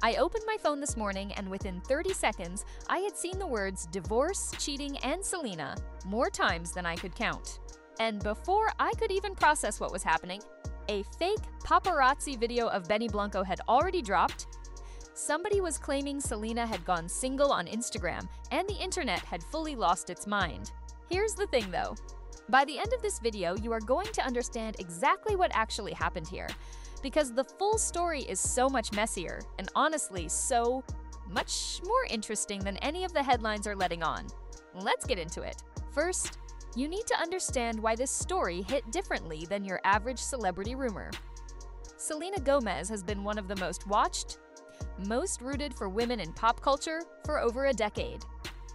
I opened my phone this morning and within 30 seconds, I had seen the words divorce, cheating, and Selena more times than I could count. And before I could even process what was happening, a fake paparazzi video of Benny Blanco had already dropped. Somebody was claiming Selena had gone single on Instagram, and the internet had fully lost its mind. Here's the thing though. By the end of this video, you are going to understand exactly what actually happened here, because the full story is so much messier, and honestly, so much more interesting than any of the headlines are letting on. Let's get into it. First, you need to understand why this story hit differently than your average celebrity rumor. Selena Gomez has been one of the most watched, most rooted for women in pop culture for over a decade.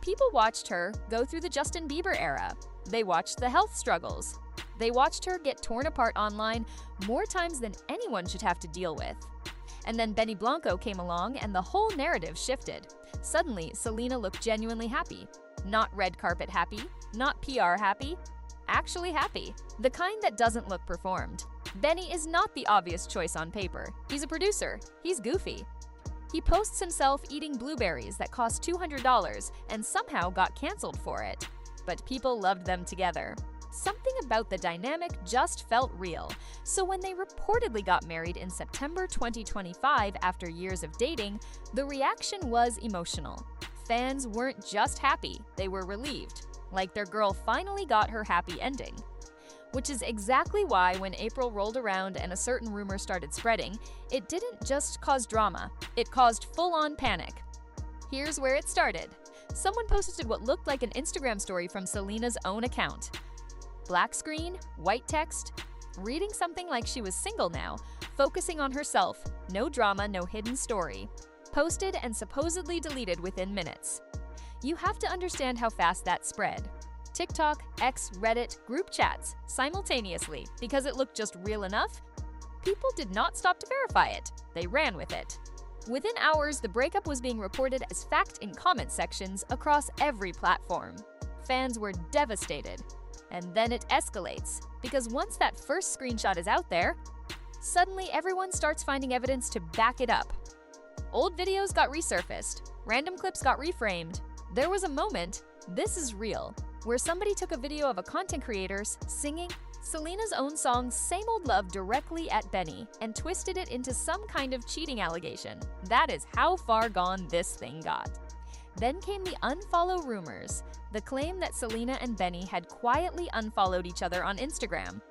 People watched her go through the Justin Bieber era. They watched the health struggles. They watched her get torn apart online more times than anyone should have to deal with. And then Benny Blanco came along and the whole narrative shifted. Suddenly, Selena looked genuinely happy. Not red carpet happy, not PR happy, actually happy. The kind that doesn't look performed. Benny is not the obvious choice on paper. He's a producer. He's goofy. He posts himself eating blueberries that cost $200 and somehow got canceled for it. But people loved them together. Something about the dynamic just felt real. So when they reportedly got married in September 2025 after years of dating, the reaction was emotional. Fans weren't just happy, they were relieved, like their girl finally got her happy ending. Which is exactly why when April rolled around and a certain rumor started spreading, it didn't just cause drama, it caused full-on panic. Here's where it started. Someone posted what looked like an Instagram story from Selena's own account. Black screen, white text, reading something like she was single now, focusing on herself, no drama, no hidden story. Posted and supposedly deleted within minutes. You have to understand how fast that spread. TikTok, X, Reddit, group chats, simultaneously, because it looked just real enough. People did not stop to verify it. They ran with it. Within hours, the breakup was being reported as fact in comment sections across every platform. Fans were devastated. And then it escalates, because once that first screenshot is out there, suddenly everyone starts finding evidence to back it up. Old videos got resurfaced, random clips got reframed. There was a moment, this is real, where somebody took a video of a content creator singing Selena's own song Same Old Love directly at Benny and twisted it into some kind of cheating allegation. That is how far gone this thing got. Then came the unfollow rumors, the claim that Selena and Benny had quietly unfollowed each other on Instagram.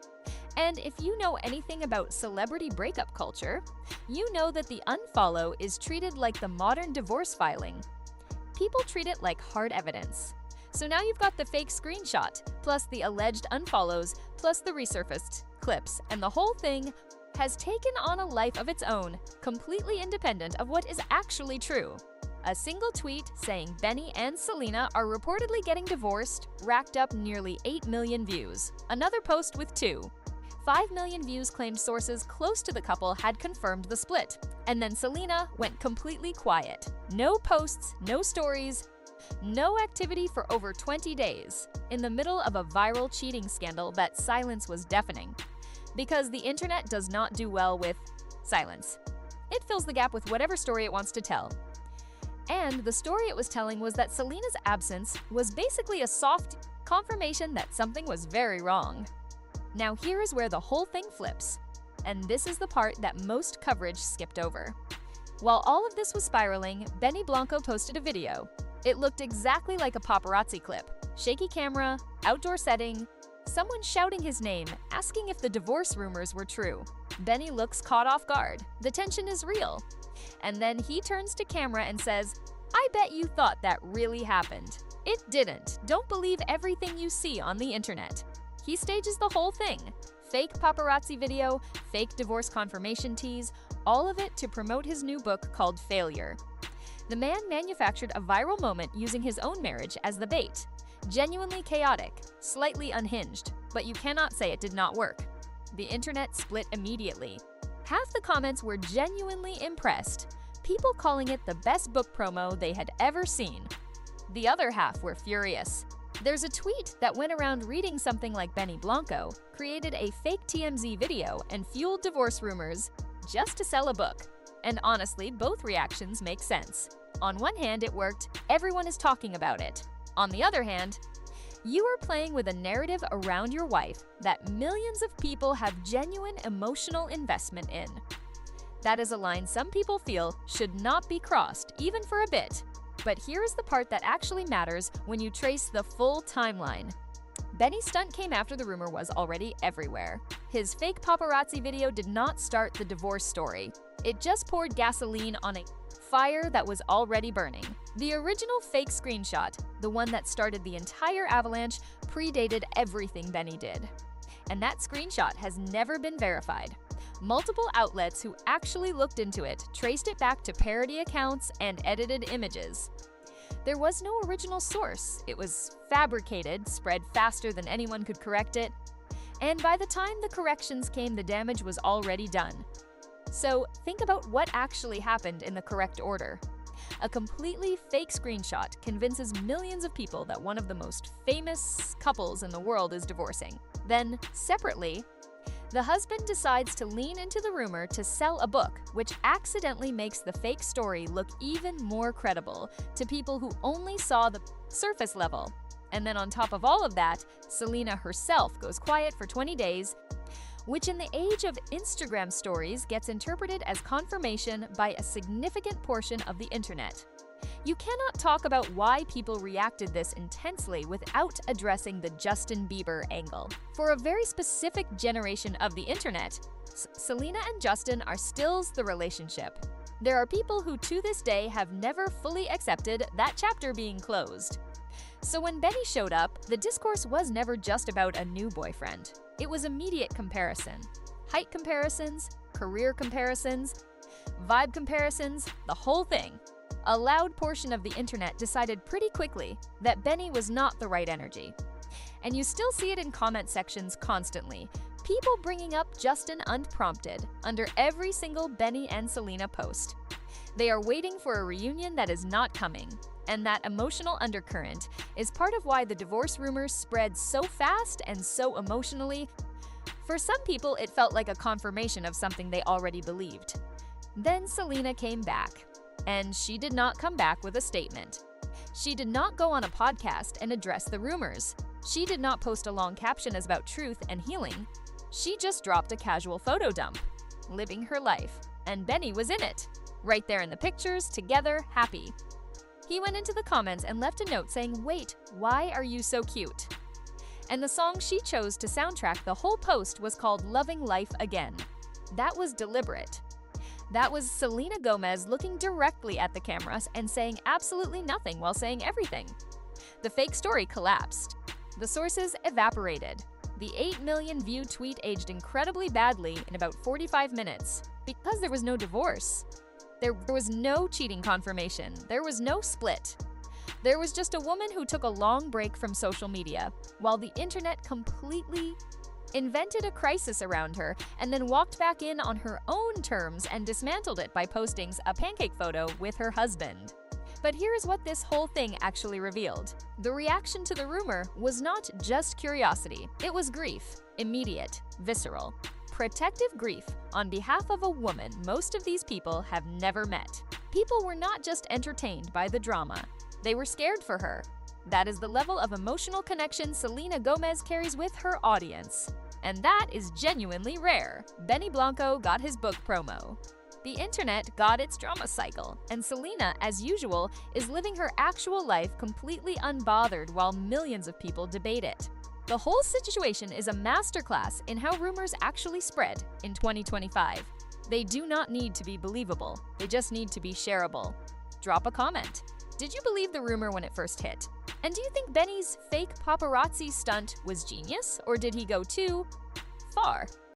And if you know anything about celebrity breakup culture, you know that the unfollow is treated like the modern divorce filing. People treat it like hard evidence. So now you've got the fake screenshot, plus the alleged unfollows, plus the resurfaced clips, and the whole thing has taken on a life of its own, completely independent of what is actually true. A single tweet saying Benny and Selena are reportedly getting divorced racked up nearly 8 million views. Another post with 5 million views claimed sources close to the couple had confirmed the split. And then Selena went completely quiet. No posts, no stories, no activity for over 20 days. In the middle of a viral cheating scandal, that silence was deafening. Because the internet does not do well with silence. It fills the gap with whatever story it wants to tell. And the story it was telling was that Selena's absence was basically a soft confirmation that something was very wrong. Now here is where the whole thing flips. And this is the part that most coverage skipped over. While all of this was spiraling, Benny Blanco posted a video. It looked exactly like a paparazzi clip. Shaky camera, outdoor setting, someone shouting his name, asking if the divorce rumors were true. Benny looks caught off guard. The tension is real. And then he turns to camera and says, "I bet you thought that really happened. It didn't. Don't believe everything you see on the internet." He stages the whole thing. Fake paparazzi video, fake divorce confirmation tease, all of it to promote his new book called Failure. The man manufactured a viral moment using his own marriage as the bait. Genuinely chaotic, slightly unhinged, but you cannot say it did not work. The internet split immediately. Half the comments were genuinely impressed, people calling it the best book promo they had ever seen. The other half were furious. There's a tweet that went around reading something like Benny Blanco created a fake TMZ video and fueled divorce rumors just to sell a book. And honestly, both reactions make sense. On one hand, it worked, everyone is talking about it. On the other hand, you are playing with a narrative around your wife that millions of people have genuine emotional investment in. That is a line some people feel should not be crossed, even for a bit. But here's the part that actually matters when you trace the full timeline. Benny's stunt came after the rumor was already everywhere. His fake paparazzi video did not start the divorce story. It just poured gasoline on a fire that was already burning. The original fake screenshot, the one that started the entire avalanche, predated everything Benny did. And that screenshot has never been verified. Multiple outlets who actually looked into it traced it back to parody accounts and edited images. There was no original source. It was fabricated, spread faster than anyone could correct it, and by the time the corrections came, the damage was already done. So think about what actually happened in the correct order. A completely fake screenshot convinces millions of people that one of the most famous couples in the world is divorcing. Then, separately, the husband decides to lean into the rumor to sell a book, which accidentally makes the fake story look even more credible to people who only saw the surface level. And then on top of all of that, Selena herself goes quiet for 20 days, which in the age of Instagram stories gets interpreted as confirmation by a significant portion of the internet. You cannot talk about why people reacted this intensely without addressing the Justin Bieber angle. For a very specific generation of the internet, Selena and Justin are still the relationship. There are people who to this day have never fully accepted that chapter being closed. So when Benny showed up, the discourse was never just about a new boyfriend. It was immediate comparison. Height comparisons, career comparisons, vibe comparisons, the whole thing. A loud portion of the internet decided pretty quickly that Benny was not the right energy. And you still see it in comment sections constantly. People bringing up Justin unprompted under every single Benny and Selena post. They are waiting for a reunion that is not coming. And that emotional undercurrent is part of why the divorce rumors spread so fast and so emotionally. For some people, it felt like a confirmation of something they already believed. Then Selena came back. And she did not come back with a statement. She did not go on a podcast and address the rumors. She did not post a long caption as about truth and healing. She just dropped a casual photo dump, living her life. And Benny was in it, right there in the pictures, together, happy. He went into the comments and left a note saying, "Wait, why are you so cute?" And the song she chose to soundtrack the whole post was called Loving Life Again. That was deliberate. That was Selena Gomez looking directly at the cameras and saying absolutely nothing while saying everything. The fake story collapsed. The sources evaporated. The 8 million view tweet aged incredibly badly in about 45 minutes because there was no divorce. There was no cheating confirmation. There was no split. There was just a woman who took a long break from social media while the internet completely invented a crisis around her and then walked back in on her own terms and dismantled it by posting a pancake photo with her husband. But here's what this whole thing actually revealed. The reaction to the rumor was not just curiosity. It was grief, immediate, visceral. Protective grief on behalf of a woman most of these people have never met. People were not just entertained by the drama. They were scared for her. That is the level of emotional connection Selena Gomez carries with her audience. And that is genuinely rare. Benny Blanco got his book promo. The internet got its drama cycle, and Selena, as usual, is living her actual life completely unbothered while millions of people debate it. The whole situation is a masterclass in how rumors actually spread in 2025. They do not need to be believable, they just need to be shareable. Drop a comment. Did you believe the rumor when it first hit? And do you think Benny's fake paparazzi stunt was genius, or did he go too far?